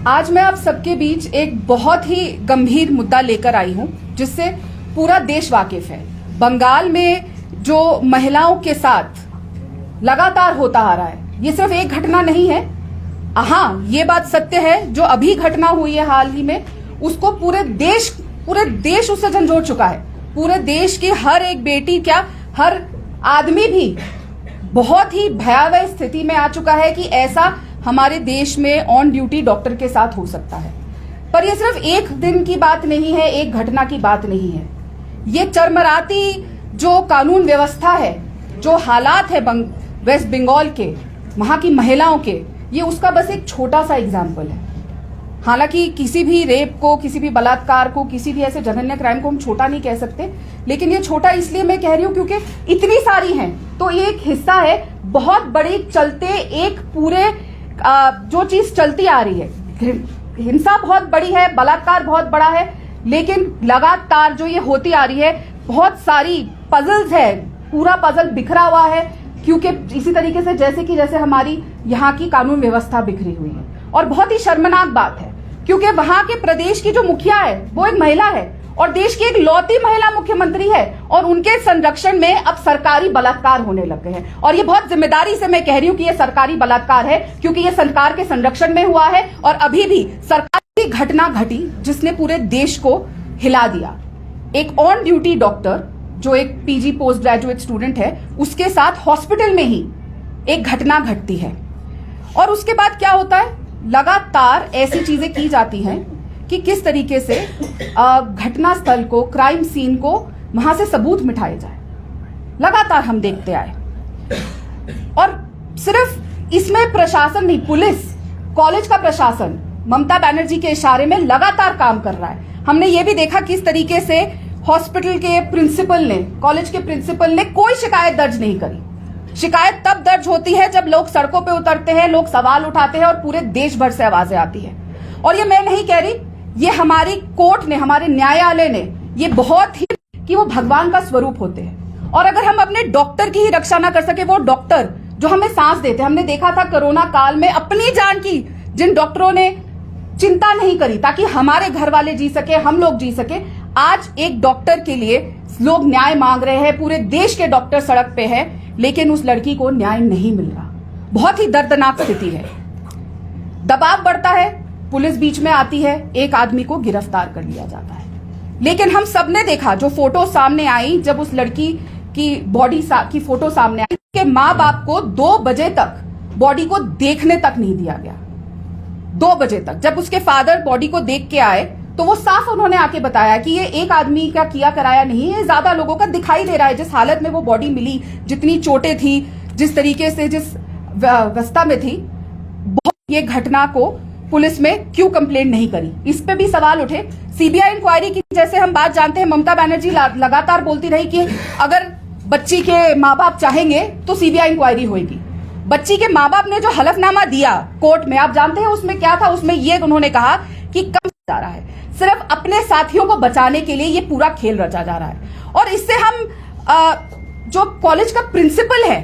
आज मैं आप सबके बीच एक बहुत ही गंभीर मुद्दा लेकर आई हूं जिससे पूरा देश वाकिफ है। बंगाल में जो महिलाओं के साथ लगातार होता आ रहा है, ये सिर्फ एक घटना नहीं है। हाँ, ये बात सत्य है, जो अभी घटना हुई है हाल ही में, उसको पूरे देश उससे झंझोड़ चुका है। पूरे देश की हर एक बेटी, क्या हर आदमी भी बहुत ही भयावह स्थिति में आ चुका है कि ऐसा हमारे देश में ऑन ड्यूटी डॉक्टर के साथ हो सकता है। पर यह सिर्फ एक दिन की बात नहीं है, एक घटना की बात नहीं है। ये चरमराती जो कानून व्यवस्था है, जो हालात है वेस्ट बंगाल के, वहां की महिलाओं के, ये उसका बस एक छोटा सा एग्जाम्पल है। हालांकि किसी भी रेप को, किसी भी बलात्कार को, किसी भी ऐसे जघन्य क्राइम को हम छोटा नहीं कह सकते, लेकिन ये छोटा इसलिए मैं कह रही हूं क्योंकि इतनी सारी हैं, तो ये एक हिस्सा है बहुत बड़ी चलते एक पूरे जो चीज चलती आ रही है। हिंसा बहुत बड़ी है, बलात्कार बहुत बड़ा है, लेकिन लगातार जो ये होती आ रही है, बहुत सारी पजल्स है, पूरा पजल बिखरा हुआ है। क्योंकि इसी तरीके से जैसे हमारी यहाँ की कानून व्यवस्था बिखरी हुई है। और बहुत ही शर्मनाक बात है क्योंकि वहां के प्रदेश की जो मुखिया है वो एक महिला है और देश की एक लौती महिला मुख्यमंत्री है, और उनके संरक्षण में अब सरकारी बलात्कार होने लग गए हैं। और ये बहुत जिम्मेदारी से मैं कह रही हूं कि ये सरकारी बलात्कार है, क्योंकि ये सरकार के संरक्षण में हुआ है। और अभी भी सरकारी घटना घटी जिसने पूरे देश को हिला दिया। एक ऑन ड्यूटी डॉक्टर जो एक पीजी पोस्ट ग्रेजुएट स्टूडेंट है, उसके साथ हॉस्पिटल में ही एक घटना घटती है। और उसके बाद क्या होता है, लगातार ऐसी चीजें की जाती हैं कि किस तरीके से घटना स्थल को, क्राइम सीन को, वहां से सबूत मिटाए जाए। लगातार हम देखते आए। और सिर्फ इसमें प्रशासन नहीं, पुलिस, कॉलेज का प्रशासन ममता बनर्जी के इशारे में लगातार काम कर रहा है। हमने ये भी देखा किस तरीके से हॉस्पिटल के प्रिंसिपल ने, कॉलेज के प्रिंसिपल ने कोई शिकायत दर्ज नहीं करी। शिकायत तब दर्ज होती है जब लोग सड़कों पे उतरते हैं, लोग सवाल उठाते हैं और पूरे देश भर से आवाजें आती है। और ये मैं नहीं कह रही, ये हमारी कोर्ट ने, हमारे न्यायालय ने ये बहुत ही कि वो भगवान का स्वरूप होते हैं। और अगर हम अपने डॉक्टर की ही रक्षा ना कर सके, वो डॉक्टर जो हमें सांस देते हैं, हमने देखा था कोरोना काल में अपनी जान की जिन डॉक्टरों ने चिंता नहीं करी ताकि हमारे घर वाले जी सके, हम लोग जी सके, आज एक डॉक्टर के लिए लोग न्याय मांग रहे हैं। पूरे देश के डॉक्टर सड़क पे हैं, लेकिन उस लड़की को न्याय नहीं मिल रहा। बहुत ही दर्दनाक स्थिति है। दबाव बढ़ता है, पुलिस बीच में आती है, एक आदमी को गिरफ्तार कर लिया जाता है। लेकिन हम सबने देखा जो फोटो सामने आई, जब उस लड़की की बॉडी की फोटो सामने आई, कि मां बाप को 2 बजे तक बॉडी को देखने तक नहीं दिया गया। 2 बजे तक जब उसके फादर बॉडी को देख के आए तो वो साफ उन्होंने आके बताया कि ये एक आदमी का किया कराया नहीं है, ज्यादा लोगों का दिखाई दे रहा है। जिस हालत में वो बॉडी मिली, जितनी चोटें थी, जिस तरीके से, जिस अवस्था में थी, ये घटना को पुलिस में क्यों कंप्लेंट नहीं करी, इस पे भी सवाल उठे। सीबीआई इंक्वायरी की जैसे हम बात जानते हैं, ममता बनर्जी लगातार बोलती रही कि अगर बच्ची के माँ बाप चाहेंगे तो सीबीआई इंक्वायरी होगी। बच्ची के माँ बाप ने जो हलफनामा दिया कोर्ट में, आप जानते हैं उसमें क्या था? उसमें ये उन्होंने कहा कि कम जा रहा है, सिर्फ अपने साथियों को बचाने के लिए ये पूरा खेल रचा जा रहा है। और इससे हम जो कॉलेज का प्रिंसिपल है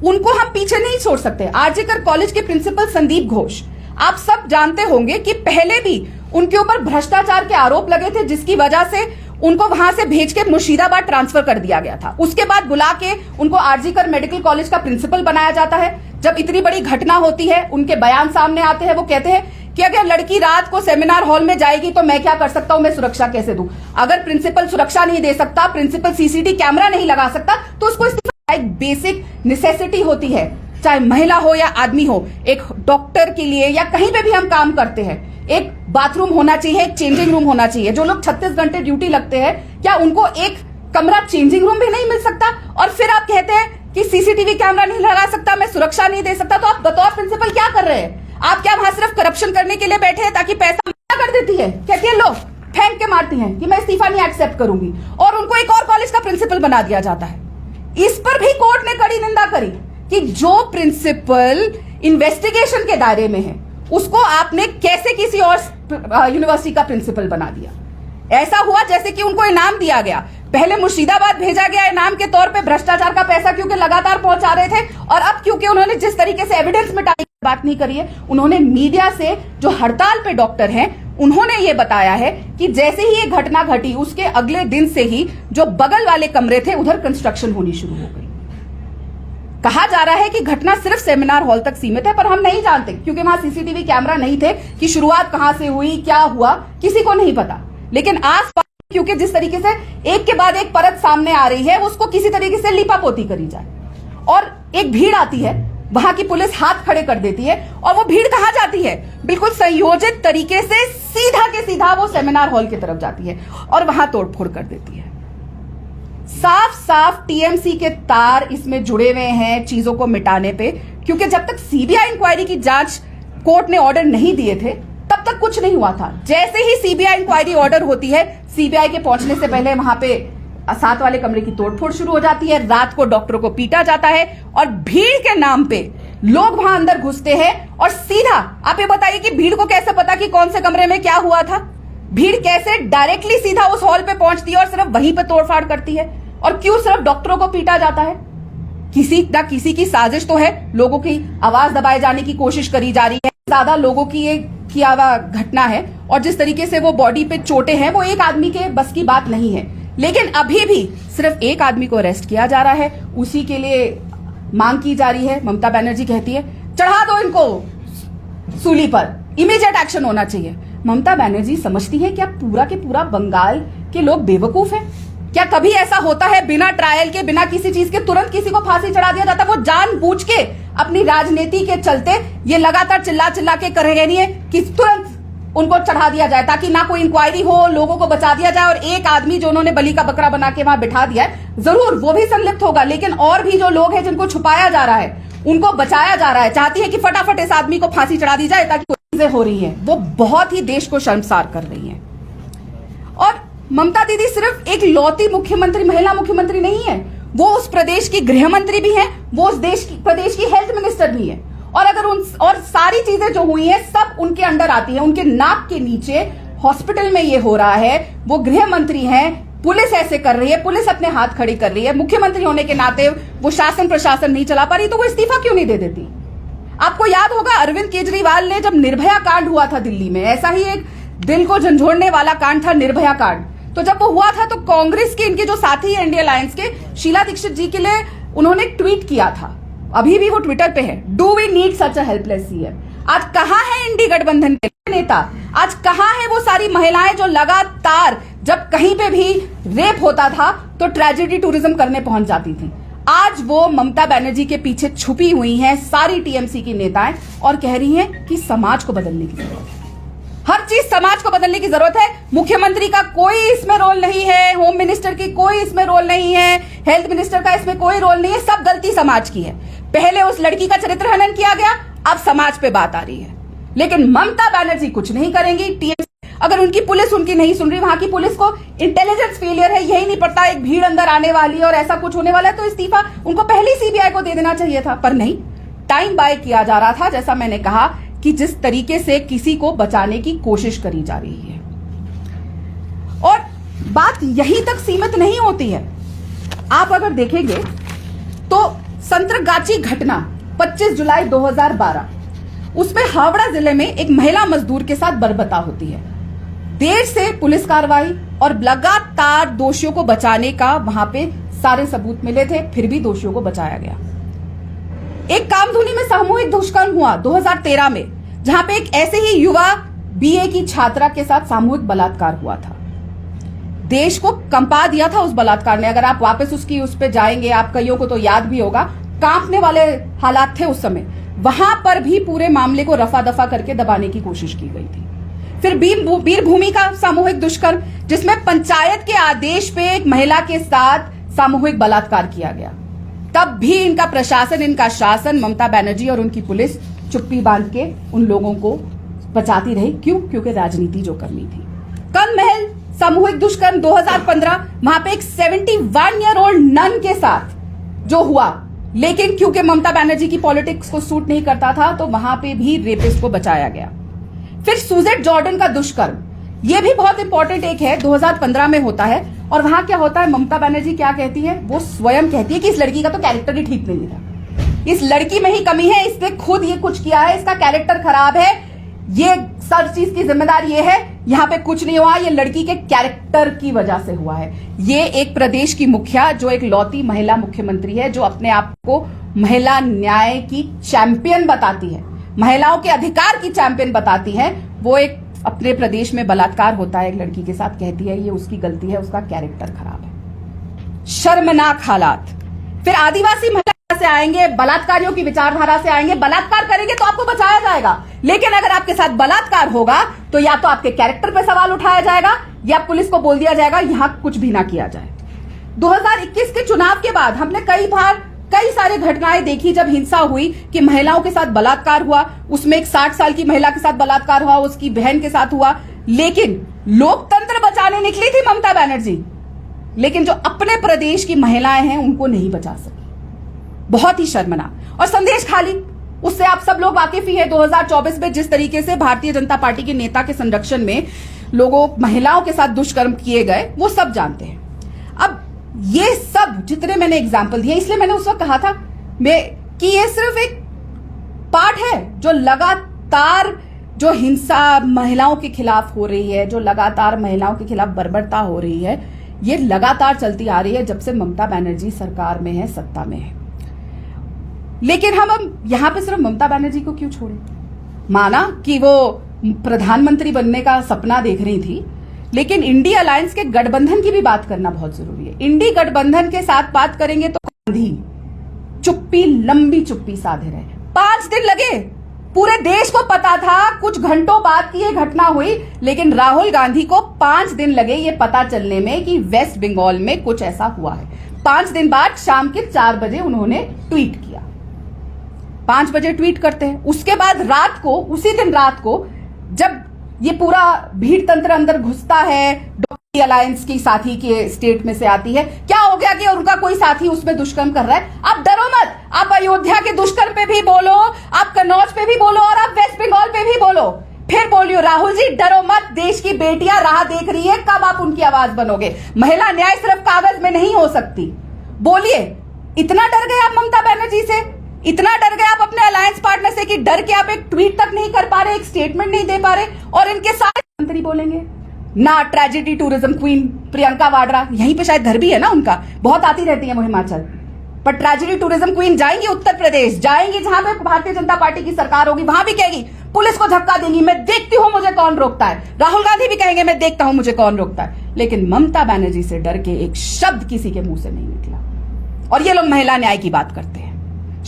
उनको हम पीछे नहीं छोड़ सकते। आरजीकर कॉलेज के प्रिंसिपल संदीप घोष, आप सब जानते होंगे कि पहले भी उनके ऊपर भ्रष्टाचार के आरोप लगे थे, जिसकी वजह से उनको वहां से भेज के मुर्शिदाबाद ट्रांसफर कर दिया गया था। उसके बाद बुला के उनको आरजीकर मेडिकल कॉलेज का प्रिंसिपल बनाया जाता है। जब इतनी बड़ी घटना होती है, उनके बयान सामने आते हैं, वो कहते हैं कि अगर लड़की रात को सेमिनार हॉल में जाएगी तो मैं क्या कर सकता हूं, मैं सुरक्षा कैसे दूं? अगर प्रिंसिपल सुरक्षा नहीं दे सकता, प्रिंसिपल सीसीटीवी कैमरा नहीं लगा सकता, तो उसको इस्तीफा। एक बेसिक नेसेसिटी होती है, चाहे महिला हो या आदमी हो, एक डॉक्टर के लिए या कहीं पे भी हम काम करते हैं, एक बाथरूम होना चाहिए, एक चेंजिंग रूम होना चाहिए। जो लोग 36 घंटे ड्यूटी लगते हैं, क्या उनको एक कमरा चेंजिंग रूम भी नहीं मिल सकता? और फिर आप कहते हैं कि सीसीटीवी कैमरा नहीं लगा सकता, मैं सुरक्षा नहीं दे सकता। तो आप बतौर प्रिंसिपल क्या कर रहे हैं? आप क्या वहां सिर्फ करप्शन करने के लिए बैठे हैं ताकि पैसा कर देती है? कहती है लो, फेंक के मारती हैं कि मैं इस्तीफा नहीं एक्सेप्ट करूंगी, और उनको एक और कॉलेज का प्रिंसिपल बना दिया जाता है। इस पर भी कोर्ट ने कड़ी निंदा करी कि जो प्रिंसिपल इन्वेस्टिगेशन के दायरे में है उसको आपने कैसे किसी और यूनिवर्सिटी का प्रिंसिपल बना दिया। ऐसा हुआ जैसे कि उनको इनाम दिया गया। पहले मुर्शिदाबाद भेजा गया इनाम के तौर पे भ्रष्टाचार का पैसा, क्योंकि लगातार पहुंचा रहे थे, और अब क्योंकि उन्होंने जिस तरीके से एविडेंस मिटाई बात नहीं करी है। उन्होंने मीडिया से, जो हड़ताल पे डॉक्टर हैं, उन्होंने ये बताया है कि जैसे ही ये घटना घटी उसके अगले दिन से ही जो बगल वाले कमरे थे उधर कंस्ट्रक्शन होनी शुरू हो गई। कहा जा रहा है कि घटना सिर्फ सेमिनार हॉल तक सीमित है, पर हम नहीं जानते क्योंकि वहां सीसीटीवी कैमरा नहीं थे कि शुरुआत कहां से हुई, क्या हुआ, किसी को नहीं पता। लेकिन आसपास क्योंकि जिस तरीके से एक के बाद एक परत सामने आ रही है, उसको किसी तरीके से लिपापोती करी जाए और एक भीड़ आती है, वहां की पुलिस हाथ खड़े कर देती है और वो भीड़ कहां जाती है, बिल्कुल संयोजित तरीके से सीधा के सीधा वो सेमिनार हॉल की तरफ जाती है और वहां तोड़फोड़ कर देती है। साफ साफ टीएमसी के तार इसमें जुड़े हुए हैं चीजों को मिटाने पे, क्योंकि जब तक सीबीआई इंक्वायरी की जांच कोर्ट ने ऑर्डर नहीं दिए थे तब तक कुछ नहीं हुआ था। जैसे ही सीबीआई इंक्वायरी ऑर्डर होती है, सीबीआई के पहुंचने से पहले वहां पे 7 वाले कमरे की तोड़फोड़ शुरू हो जाती है, रात को डॉक्टरों को पीटा जाता है और भीड़ के नाम पे लोग वहां अंदर घुसते हैं। और सीधा आप ये बताइए कि भीड़ को कैसे पता कि कौन से कमरे में क्या हुआ था? भीड़ कैसे डायरेक्टली सीधा उस हॉल पे पहुंचती है और सिर्फ वहीं पे तोड़फाड़ करती है? और क्यों सिर्फ डॉक्टरों को पीटा जाता है? किसी ना किसी की साजिश तो है, लोगों की आवाज दबाए जाने की कोशिश करी जा रही है। ज्यादा लोगों की ये किया हुआ घटना है और जिस तरीके से वो बॉडी पे चोटें हैं, वो एक आदमी के बस की बात नहीं है। लेकिन अभी भी सिर्फ एक आदमी को अरेस्ट किया जा रहा है, उसी के लिए मांग की जा रही है। ममता बनर्जी कहती है चढ़ा दो इनको सूली पर, इमीडिएट एक्शन होना चाहिए। ममता बनर्जी समझती है क्या पूरा के पूरा बंगाल के लोग बेवकूफ हैं? क्या कभी ऐसा होता है बिना ट्रायल के, बिना किसी चीज के तुरंत किसी को फांसी चढ़ा दिया जाता? वो जानबूझ के अपनी राजनीति के चलते ये लगातार चिल्ला चिल्ला के कर रही है कि तुरंत उनको चढ़ा दिया जाए ताकि ना कोई इंक्वायरी हो, लोगों को बचा दिया जाए। और एक आदमी जो उन्होंने बलि का बकरा बना के वहां बिठा दिया है, जरूर वो भी संलिप्त होगा, लेकिन और भी जो लोग हैं जिनको छुपाया जा रहा है, उनको बचाया जा रहा है। चाहती है कि फटाफट इस आदमी को फांसी चढ़ा दी जाए ताकि चीजें हो रही है वो बहुत ही देश को शर्मसार कर रही है। और ममता दीदी सिर्फ एक लौती मुख्यमंत्री, महिला मुख्यमंत्री नहीं है, वो उस प्रदेश की गृह मंत्री भी है, वो उस प्रदेश की हेल्थ मिनिस्टर भी है। और अगर और सारी चीजें जो हुई हैं सब उनके अंडर आती है, उनके नाक के नीचे हॉस्पिटल में ये हो रहा है। वो गृह मंत्री हैं, पुलिस ऐसे कर रही है, पुलिस अपने हाथ खड़ी कर रही है। मुख्यमंत्री होने के नाते वो शासन प्रशासन नहीं चला पा रही, तो वो इस्तीफा क्यों नहीं दे देती? आपको याद होगा अरविंद केजरीवाल ने जब निर्भया कांड हुआ था दिल्ली में, ऐसा ही एक दिल को झंझोड़ने वाला कांड था निर्भया कांड। तो जब वो हुआ था तो कांग्रेस के इनके जो साथी है इंडिया अलायंस के, शीला दीक्षित जी के लिए उन्होंने ट्वीट किया था, अभी भी वो ट्विटर पे है, do we need such a helpless CM. आज कहां है इंडी गठबंधन के नेता? आज कहां है वो सारी महिलाएं जो लगातार जब कहीं पे भी रेप होता था तो ट्रेजेडी टूरिज्म करने पहुंच जाती थी? आज वो ममता बनर्जी के पीछे छुपी हुई हैं सारी टीएमसी की नेताएं और कह रही हैं कि समाज को बदलने की जरूरत है, हर चीज समाज को बदलने की जरूरत है। मुख्यमंत्री का कोई इसमें रोल नहीं है, होम मिनिस्टर की कोई इसमें रोल नहीं है, हेल्थ मिनिस्टर का इसमें कोई रोल नहीं है, सब गलती समाज की है। पहले उस लड़की का चरित्र हनन किया गया, अब समाज पे बात आ रही है, लेकिन ममता बनर्जी कुछ नहीं करेंगी। टीएमसी अगर उनकी पुलिस उनकी नहीं सुन रही, वहां की पुलिस को इंटेलिजेंस फेलियर है, यही नहीं पड़ता एक भीड़ अंदर आने वाली है और ऐसा कुछ होने वाला है, तो इस्तीफा उनको पहले सीबीआई को दे देना चाहिए था, पर नहीं, टाइम बाय किया जा रहा था। जैसा मैंने कहा कि जिस तरीके से किसी को बचाने की कोशिश करी जा रही है, और बात यहीं तक सीमित नहीं होती है। आप अगर देखेंगे तो संतरगाची घटना 25 जुलाई 2012, उसमें हावड़ा जिले में एक महिला मजदूर के साथ बर्बरता होती है। देर से पुलिस कार्रवाई और लगातार दोषियों को बचाने का वहां पे सारे सबूत मिले थे, फिर भी दोषियों को बचाया गया। एक कामधुनी में सामूहिक दुष्कर्म हुआ 2013 में, जहां पे एक ऐसे ही युवा बीए की छात्रा के साथ सामूहिक बलात्कार हुआ था। देश को कंपा दिया था उस बलात्कार ने। अगर आप वापस उस पे जाएंगे, आप कईयों को तो याद भी होगा, कांपने वाले हालात थे उस समय। वहां पर भी पूरे मामले को रफा दफा करके दबाने की कोशिश की गई थी। फिर वीरभूमि का सामूहिक दुष्कर्म, जिसमें पंचायत के आदेश पे एक महिला के साथ सामूहिक बलात्कार किया गया। तब भी इनका प्रशासन, इनका शासन, ममता बनर्जी और उनकी पुलिस चुप्पी बांध के उन लोगों को बचाती रही। क्यों? क्योंकि राजनीति जो करनी थी। कल महल सामूहिक दुष्कर्म 2015, वहां पे एक 71 ईयर ओल्ड नन के साथ जो हुआ, लेकिन क्योंकि ममता बनर्जी की पॉलिटिक्स को सूट नहीं करता था तो वहां पे भी रेपिस्ट को बचाया गया। फिर सुजेट जॉर्डन का दुष्कर्म, यह भी बहुत इंपॉर्टेंट एक है, 2015 में होता है। और वहां क्या होता है, ममता बनर्जी क्या कहती है, वो स्वयं कहती है कि इस लड़की का तो कैरेक्टर ही ठीक नहीं था। इस लड़की में ही कमी है, इसने खुद ये कुछ किया है, इसका कैरेक्टर खराब है, ये सब चीज की जिम्मेदार ये है। यहां पे कुछ नहीं हुआ, ये लड़की के कैरेक्टर की वजह से हुआ है। ये एक प्रदेश की मुखिया जो एक लौती महिला मुख्यमंत्री है, जो अपने आप को महिला न्याय की चैंपियन बताती है, महिलाओं के अधिकार की चैंपियन बताती है, वो एक अपने प्रदेश में बलात्कार होता है एक लड़की के साथ, कहती है ये उसकी गलती है, उसका कैरेक्टर खराब है। शर्मनाक हालात। फिर आदिवासी महिला से आएंगे, बलात्कारियों की विचारधारा से आएंगे, बलात्कार करेंगे तो आपको बचाया जाएगा, लेकिन अगर आपके साथ बलात्कार होगा तो या तो आपके कैरेक्टर पे सवाल उठाया जाएगा या पुलिस को बोल दिया जाएगा यहां कुछ भी ना किया जाए। 2021 के चुनाव के बाद हमने कई सारे घटनाएं देखी जब हिंसा हुई कि महिलाओं के साथ बलात्कार हुआ, उसमें एक 60 साल की महिला के साथ बलात्कार हुआ, उसकी बहन के साथ हुआ, लेकिन लोकतंत्र बचाने निकली थी ममता बनर्जी, लेकिन जो अपने प्रदेश की महिलाएं हैं उनको नहीं बचा सकी। बहुत ही शर्मनाक। और संदेश खाली, उससे आप सब लोग वाकिफ ही हैं। 2024 में जिस तरीके से भारतीय जनता पार्टी के नेता के संरक्षण में लोगों महिलाओं के साथ दुष्कर्म किए गए, वो सब जानते हैं। अब ये सब जितने मैंने एग्जाम्पल दिए, इसलिए मैंने उस वक्त कहा था कि ये सिर्फ एक पार्ट है जो लगातार जो हिंसा महिलाओं के खिलाफ हो रही है, जो लगातार महिलाओं के खिलाफ बर्बरता हो रही है, ये लगातार चलती आ रही है जब से ममता बनर्जी सरकार में है, सत्ता में है। लेकिन हम यहां पे सिर्फ ममता बनर्जी को क्यों छोड़े? माना कि वो प्रधानमंत्री बनने का सपना देख रही थी, लेकिन इंडी अलायंस के गठबंधन की भी बात करना बहुत जरूरी है। इंडी गठबंधन के साथ बात करेंगे तो गांधी चुप्पी, लंबी चुप्पी साधे रहे। 5 दिन लगे, पूरे देश को पता था, कुछ घंटों बाद की ये घटना हुई, लेकिन राहुल गांधी को 5 दिन लगे ये पता चलने में कि वेस्ट बंगाल में कुछ ऐसा हुआ है। 5 दिन बाद शाम के 4 बजे उन्होंने ट्वीट किया। 5 बजे ट्वीट करते हैं, उसके बाद रात को, उसी दिन रात को जब ये पूरा भीड़ तंत्र अंदर घुसता है, डॉक्टर अलायंस की साथी के स्टेट में से आती है, क्या हो गया कि उनका कोई साथी उसमें दुष्कर्म कर रहा है, आप डरो मत, आप अयोध्या के दुष्कर्म पे भी बोलो, आप कन्नौज पे भी बोलो और आप वेस्ट बंगाल पे भी बोलो, फिर बोलियो राहुल जी डरो मत, देश की बेटियां राह देख रही है, कब आप उनकी आवाज बनोगे। महिला न्याय सिर्फ कागज में नहीं हो सकती, बोलिए। इतना डर गए आप ममता बनर्जी से, इतना डर गए आप अपने अलायंस पार्टनर से कि डर के आप एक ट्वीट तक नहीं कर पा रहे, एक स्टेटमेंट नहीं दे पा रहे, और इनके साथ मंत्री बोलेंगे ना। Tragedy tourism queen Priyanka Vadra, यहीं पे शायद घर भी है ना उनका, बहुत आती रहती है वो हिमाचल, पर ट्रेजेडी टूरिज्म क्वीन जाएंगी उत्तर प्रदेश, जाएंगी जहां पे भारतीय जनता पार्टी की सरकार होगी, वहां भी कहेगी पुलिस को धक्का देंगी, मैं देखती हूं मुझे कौन रोकता है। राहुल गांधी भी कहेंगे मैं देखता हूं मुझे कौन रोकता है। लेकिन ममता बनर्जी से डर के एक शब्द किसी के मुंह से नहीं निकला, और ये लोग महिला न्याय की बात करते हैं।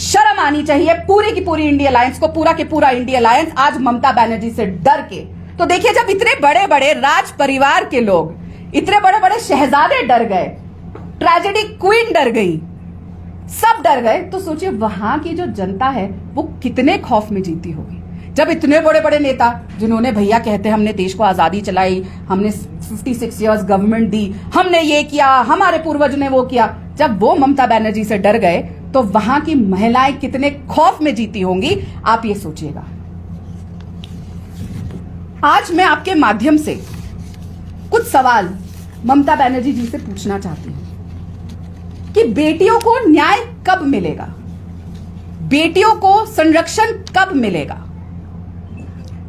शर्म आनी चाहिए पूरी की पूरी इंडिया अलायंस को, पूरा के पूरा इंडिया अलायंस आज ममता बनर्जी से डर के। तो देखिए, जब इतने बड़े बड़े राज परिवार के लोग, इतने बड़े बड़े शहजादे डर गए, ट्रेजेडी क्वीन डर गई, सब डर गए, तो सोचिए वहां की जो जनता है वो कितने खौफ में जीती होगी। जब इतने बड़े बड़े नेता, जिन्होंने भैया कहते हैं हमने देश को आजादी चलाई, हमने 56 इयर्स गवर्नमेंट दी, हमने ये किया, हमारे पूर्वज ने वो किया, जब वो ममता बनर्जी से डर गए तो वहां की महिलाएं कितने खौफ में जीती होंगी, आप ये सोचिएगा। आज मैं आपके माध्यम से कुछ सवाल ममता बनर्जी जी से पूछना चाहती हूं कि बेटियों को न्याय कब मिलेगा, बेटियों को संरक्षण कब मिलेगा।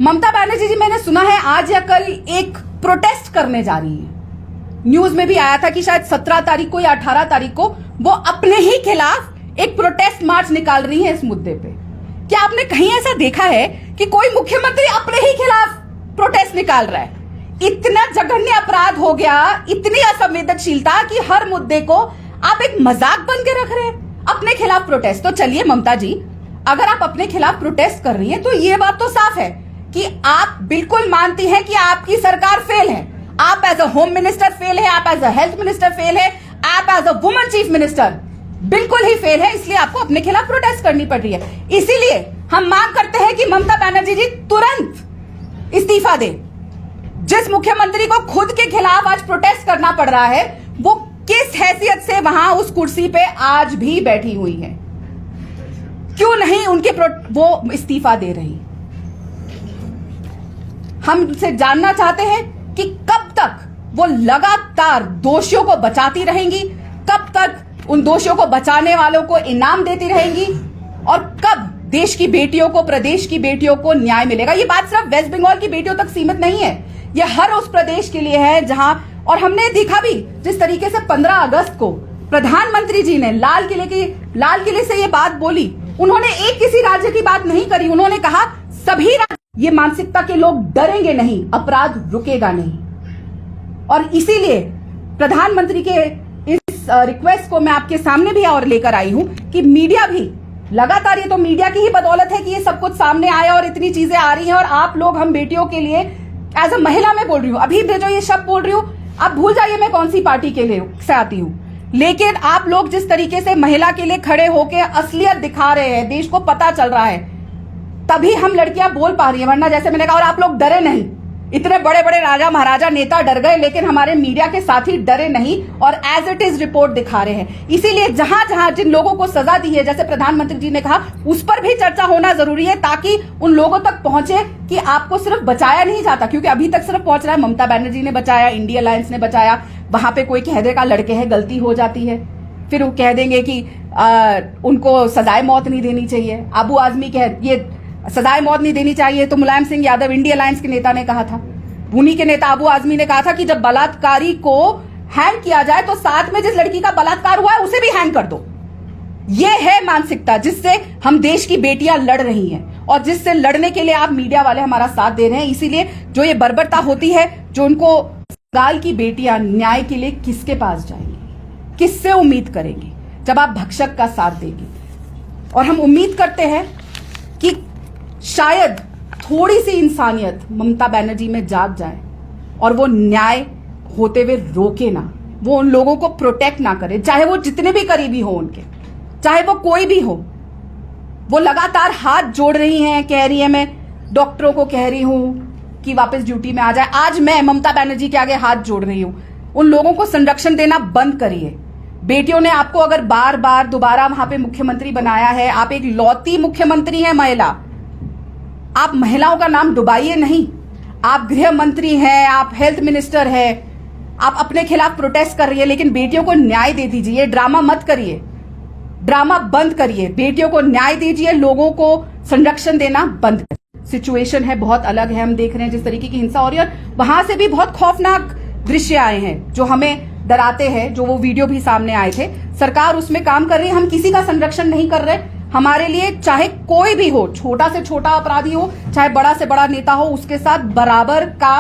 ममता बनर्जी जी, मैंने सुना है आज या कल एक प्रोटेस्ट करने जा रही है। न्यूज में भी आया था कि शायद 17 तारीख को या 18 तारीख को वो अपने ही खिलाफ एक प्रोटेस्ट मार्च निकाल रही है इस मुद्दे पे। क्या आपने कहीं ऐसा देखा है कि कोई मुख्यमंत्री अपने ही खिलाफ प्रोटेस्ट निकाल रहा है? इतना जघन्य अपराध हो गया, इतनी असंवेदनशीलता कि हर मुद्दे को आप एक मजाक बन के रख रहे हैं, अपने खिलाफ प्रोटेस्ट। तो चलिए ममता जी, अगर आप अपने खिलाफ प्रोटेस्ट कर रही हैं तो ये बात तो साफ है कि आप बिल्कुल मानती हैं कि आपकी सरकार फेल है, आप as a home minister fail है, आप as a health minister fail है, आप as a woman chief minister बिल्कुल ही फेल है, इसलिए आपको अपने खिलाफ प्रोटेस्ट करनी पड़ रही है। इसीलिए हम मांग करते हैं कि ममता बनर्जी जी तुरंत इस्तीफा दे। जिस मुख्यमंत्री को खुद के खिलाफ आज प्रोटेस्ट करना पड़ रहा है, वो किस हैसियत से वहां उस कुर्सी पे आज भी बैठी हुई है? क्यों नहीं वो इस्तीफा दे रही? हम उनसे जानना चाहते हैं कि कब तक वो लगातार दोषियों को बचाती रहेंगी, कब तक उन दोषियों को बचाने वालों को इनाम देती रहेंगी, और कब देश की बेटियों को, प्रदेश की बेटियों को न्याय मिलेगा। ये बात सिर्फ वेस्ट बंगाल की बेटियों तक सीमित नहीं है, ये हर उस प्रदेश के लिए है जहां, और हमने देखा भी जिस तरीके से 15 अगस्त को प्रधानमंत्री जी ने लाल किले से ये बात बोली, उन्होंने एक किसी राज्य की बात नहीं करी, उन्होंने कहा सभी राज्य। ये मानसिकता के लोग डरेंगे नहीं, अपराध रुकेगा नहीं। और इसीलिए प्रधानमंत्री के इस रिक्वेस्ट को मैं आपके सामने भी और लेकर आई हूं कि मीडिया भी लगातार, ये तो मीडिया की ही बदौलत है कि ये सब कुछ सामने आया और इतनी चीजें आ रही हैं, और आप लोग, हम बेटियों के लिए एज अ महिला में बोल रही हूं, अभी जो ये शब्द बोल रही हूं आप भूल जाइए मैं कौन सी पार्टी के लिए से आती हूं, लेकिन आप लोग जिस तरीके से महिला के लिए खड़े होकर असलियत दिखा रहे हैं, देश को पता चल रहा है, तभी हम लड़कियां बोल पा रही हैं, वरना जैसे मैंने कहा, और आप लोग डरे नहीं। इतने बड़े बड़े राजा महाराजा नेता डर गए, लेकिन हमारे मीडिया के साथी डरे नहीं और एज इट इज रिपोर्ट दिखा रहे हैं। इसीलिए जहां जहां जिन लोगों को सजा दी है, जैसे प्रधानमंत्री जी ने कहा, उस पर भी चर्चा होना जरूरी है, ताकि उन लोगों तक पहुंचे कि आपको सिर्फ बचाया नहीं जाता, क्योंकि अभी तक सिर्फ पहुंच रहा है ममता बनर्जी ने बचाया, इंडिया अलायंस ने बचाया, वहां पे कोई कह देगा लड़के हैं, गलती हो जाती है, फिर वो कह देंगे कि उनको सजाए मौत नहीं देनी चाहिए। अबू आजमी ये सजाए मौत नहीं देनी चाहिए तो मुलायम सिंह यादव इंडिया अलायंस के नेता ने कहा था, उन्हीं के नेता अबू आजमी ने कहा था कि जब बलात्कारी को हैंग किया जाए तो साथ में जिस लड़की का बलात्कार हुआ है उसे भी हैंग कर दो। ये है मानसिकता जिससे हम देश की बेटियां लड़ रही हैं, और जिससे लड़ने के लिए आप मीडिया वाले हमारा साथ दे रहे हैं। इसीलिए जो ये बर्बरता होती है, जो उनको, बंगाल की बेटियां न्याय के लिए किसके पास जाएंगी, किससे उम्मीद करेंगी जब आप भक्षक का साथ देंगे। और हम उम्मीद करते हैं कि शायद थोड़ी सी इंसानियत ममता बनर्जी में जाग जाए और वो न्याय होते हुए रोके ना, वो उन लोगों को प्रोटेक्ट ना करे, चाहे वो जितने भी करीबी हो उनके, चाहे वो कोई भी हो। वो लगातार हाथ जोड़ रही हैं, कह रही है मैं डॉक्टरों को कह रही हूं कि वापस ड्यूटी में आ जाए। आज मैं ममता बनर्जी के आगे हाथ जोड़ रही हूं, उन लोगों को संरक्षण देना बंद करिए। बेटियों ने आपको अगर बार बार दोबारा वहां पे मुख्यमंत्री बनाया है, आप एक लौती मुख्यमंत्री हैं महिला, आप महिलाओं का नाम डुबाइए नहीं। आप गृह मंत्री हैं, आप हेल्थ मिनिस्टर हैं, आप अपने खिलाफ प्रोटेस्ट कर रही है, लेकिन बेटियों को न्याय दे दीजिए, ड्रामा मत करिए, ड्रामा बंद करिए, बेटियों को न्याय दीजिए, लोगों को संरक्षण देना बंद करिए। सिचुएशन है बहुत अलग है, हम देख रहे हैं जिस तरीके की हिंसा हो रही है, वहां से भी बहुत खौफनाक दृश्य आए हैं जो हमें डराते हैं, जो वो वीडियो भी सामने आए थे। सरकार उसमें काम कर रही है, हम किसी का संरक्षण नहीं कर रहे। हमारे लिए चाहे कोई भी हो, छोटा से छोटा अपराधी हो, चाहे बड़ा से बड़ा नेता हो, उसके साथ बराबर का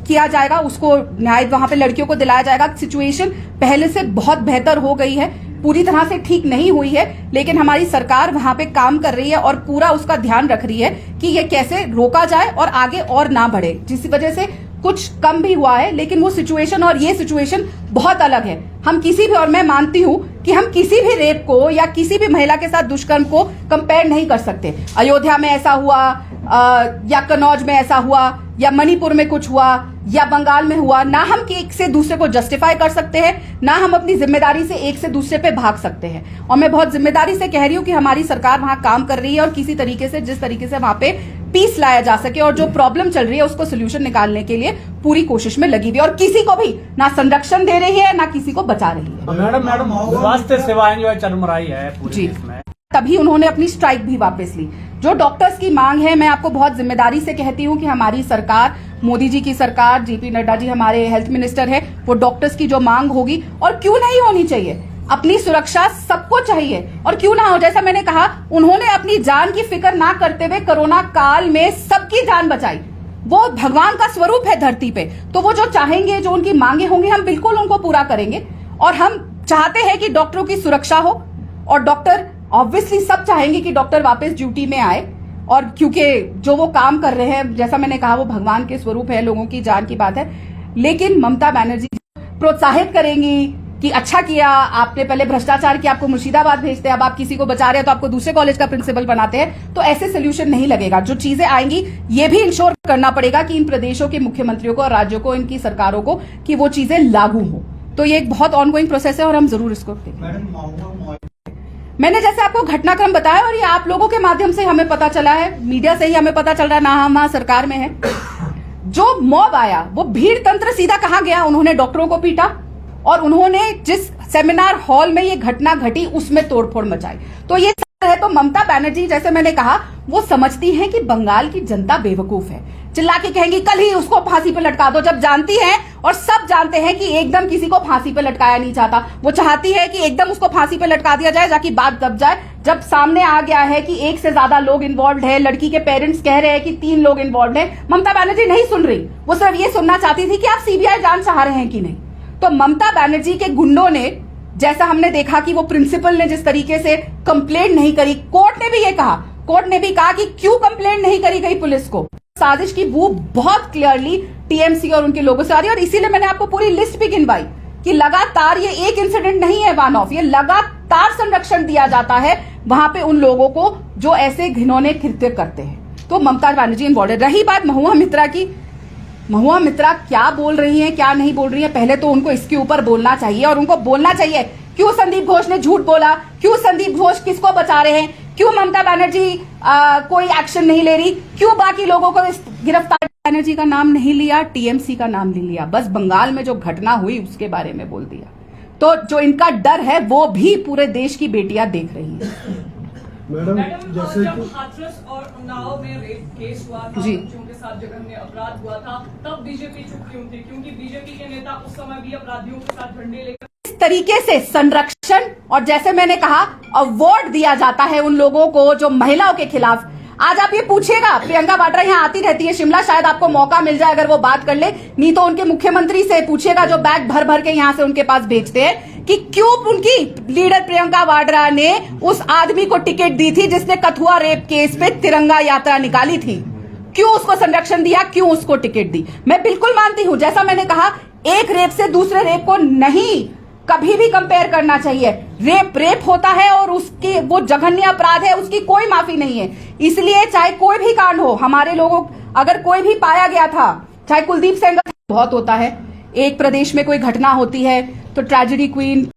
किया जाएगा, उसको न्याय वहां पे लड़कियों को दिलाया जाएगा। सिचुएशन पहले से बहुत बेहतर हो गई है, पूरी तरह से ठीक नहीं हुई है, लेकिन हमारी सरकार वहां पे काम कर रही है और पूरा उसका ध्यान रख रही है कि ये कैसे रोका जाए और आगे और ना बढ़े, जिस वजह से कुछ कम भी हुआ है। लेकिन वो सिचुएशन और ये सिचुएशन बहुत अलग है। हम किसी भी, और मैं मानती हूं कि हम किसी भी रेप को या किसी भी महिला के साथ दुष्कर्म को कंपेयर नहीं कर सकते। अयोध्या में ऐसा हुआ या कन्नौज में ऐसा हुआ या मणिपुर में कुछ हुआ या बंगाल में हुआ, ना हम एक से दूसरे को जस्टिफाई कर सकते हैं, ना हम अपनी जिम्मेदारी से एक से दूसरे पे भाग सकते हैं। और मैं बहुत जिम्मेदारी से कह रही हूं कि हमारी सरकार वहां काम कर रही है और किसी तरीके से, जिस तरीके से वहां पे पीस लाया जा सके और जो प्रॉब्लम चल रही है उसको सोल्यूशन निकालने के लिए पूरी कोशिश में लगी हुई, और किसी को भी ना संरक्षण दे रही है ना किसी को बचा रही है। मैडम स्वास्थ्य सेवाएं जो है चरमराई है पूरे देश में, तभी उन्होंने अपनी स्ट्राइक भी वापस ली। जो डॉक्टर्स की मांग है, मैं आपको बहुत जिम्मेदारी से कहती हूं कि हमारी सरकार, मोदी जी की सरकार, जेपी नड्डा जी हमारे हेल्थ मिनिस्टर है, वो डॉक्टर्स की जो मांग होगी, और क्यों नहीं होनी चाहिए, अपनी सुरक्षा सबको चाहिए, और क्यों ना हो, जैसा मैंने कहा, उन्होंने अपनी जान की फिक्र ना करते हुए कोरोना काल में सबकी जान बचाई। वो भगवान का स्वरूप है धरती पे, तो वो जो चाहेंगे, जो उनकी मांगे होंगी, हम बिल्कुल उनको पूरा करेंगे। और हम चाहते हैं कि डॉक्टरों की सुरक्षा हो, और डॉक्टर ऑब्वियसली सब चाहेंगे कि डॉक्टर वापस ड्यूटी में आए, और क्योंकि जो वो काम कर रहे हैं, जैसा मैंने कहा, वो भगवान के स्वरूप है, लोगों की जान की बात है। लेकिन ममता बनर्जी प्रोत्साहित करेंगी कि अच्छा किया आपने, पहले भ्रष्टाचार किया, आपको मुर्शिदाबाद भेजते हैं, अब आप किसी को बचा रहे हैं तो आपको दूसरे कॉलेज का प्रिंसिपल बनाते हैं, तो ऐसे सोल्यूशन नहीं लगेगा। जो चीजें आएंगी, ये भी इंश्योर करना पड़ेगा कि इन प्रदेशों के मुख्यमंत्रियों को और राज्यों को, इनकी सरकारों को, कि वो चीजें लागू हो। तो ये एक बहुत ऑनगोइंग प्रोसेस है और हम जरूर इसको देखेंगे। मैंने जैसे आपको घटनाक्रम बताया, और ये आप लोगों के माध्यम से हमें पता चला है, मीडिया से ही हमें पता चल रहा है, ना हम वहां सरकार में है। जो मॉब आया, वो भीड़ तंत्र सीधा कहां गया, उन्होंने डॉक्टरों को पीटा, और उन्होंने जिस सेमिनार हॉल में ये घटना घटी उसमें तोड़फोड़ मचाई। तो ये है तो ममता बनर्जी, जैसे मैंने कहा, वो समझती हैं कि बंगाल की जनता बेवकूफ है, चिल्ला के कहेंगी कल ही उसको फांसी पे लटका दो, जब जानती है और सब जानते हैं कि एकदम किसी को फांसी पे लटकाया नहीं चाहता। वो चाहती है कि एकदम उसको फांसी पे लटका दिया जाए, जाकि बात दब जाए। जब सामने आ गया है कि एक से ज्यादा लोग इन्वॉल्व है, लड़की के पेरेंट्स कह रहे हैं कि 3 लोग इन्वॉल्व है, ममता बनर्जी नहीं सुन रही। वो सिर्फ ये सुनना चाहती थी कि आप सीबीआई जांच चाह रहे हैं कि नहीं। तो ममता बनर्जी के गुंडों ने, जैसा हमने देखा कि वो प्रिंसिपल ने जिस तरीके से कंप्लेंट नहीं करी, कोर्ट ने भी कहा कि क्यों कंप्लेंट नहीं करी गई पुलिस को। साजिश की वो बहुत क्लियरली टीएमसी और उनके लोगों से आ रही है। और इसीलिए मैंने आपको पूरी लिस्ट भी गिनवाई कि लगातार ये एक इंसिडेंट नहीं है वन ऑफ, ये लगातार संरक्षण दिया जाता है वहां पे उन लोगों को जो ऐसे घिनौने कृत्य करते हैं। तो ममता बनर्जी इन्वॉल्व। रही बात महुआ मित्रा की, महुआ मित्रा क्या बोल रही हैं क्या नहीं बोल रही हैं, पहले तो उनको इसके ऊपर बोलना चाहिए। और उनको बोलना चाहिए क्यों संदीप घोष ने झूठ बोला, क्यों संदीप घोष किसको बचा रहे हैं, क्यों ममता बनर्जी कोई एक्शन नहीं ले रही, क्यों बाकी लोगों को इस गिरफ्तार। बनर्जी का नाम नहीं लिया, टीएमसी का नाम ले लिया, बस बंगाल में जो घटना हुई उसके बारे में बोल दिया। तो जो इनका डर है वो भी पूरे देश की बेटियां देख रही हैं। मैडम जैसे जब हाथरस और उन्नाव में रेप केस हुआ था, जी, बच्चों के साथ जघन्य अपराध हुआ था, तब बीजेपी चुप क्यों थी? क्योंकि बीजेपी के नेता उस समय भी अपराधियों के साथ झंडे लेकर इस तरीके से संरक्षण और जैसे मैंने कहा अवार्ड दिया जाता है उन लोगों को जो महिलाओं के खिलाफ। आज आप ये पूछिएगा, प्रियंका वाड्रा यहाँ आती रहती है शिमला, शायद आपको मौका मिल जाए अगर वो बात कर ले, नहीं तो उनके मुख्यमंत्री से पूछिएगा जो बैग भर भर के यहाँ से उनके पास भेजते हैं कि क्यों उनकी लीडर प्रियंका वाड्रा ने उस आदमी को टिकट दी थी जिसने कथुआ रेप केस पे तिरंगा यात्रा निकाली थी, क्यों उसको संरक्षण दिया, क्यों उसको टिकट दी। मैं बिल्कुल मानती हूं, जैसा मैंने कहा, एक रेप से दूसरे रेप को नहीं कभी भी कंपेयर करना चाहिए। रेप होता है और उसकी वो जघन्य अपराध है, उसकी कोई माफी नहीं है। इसलिए चाहे कोई भी कांड हो, हमारे लोगों अगर कोई भी पाया गया था, चाहे कुलदीप सेंगर, बहुत होता है एक प्रदेश में कोई घटना होती है तो ट्रेजेडी क्वीन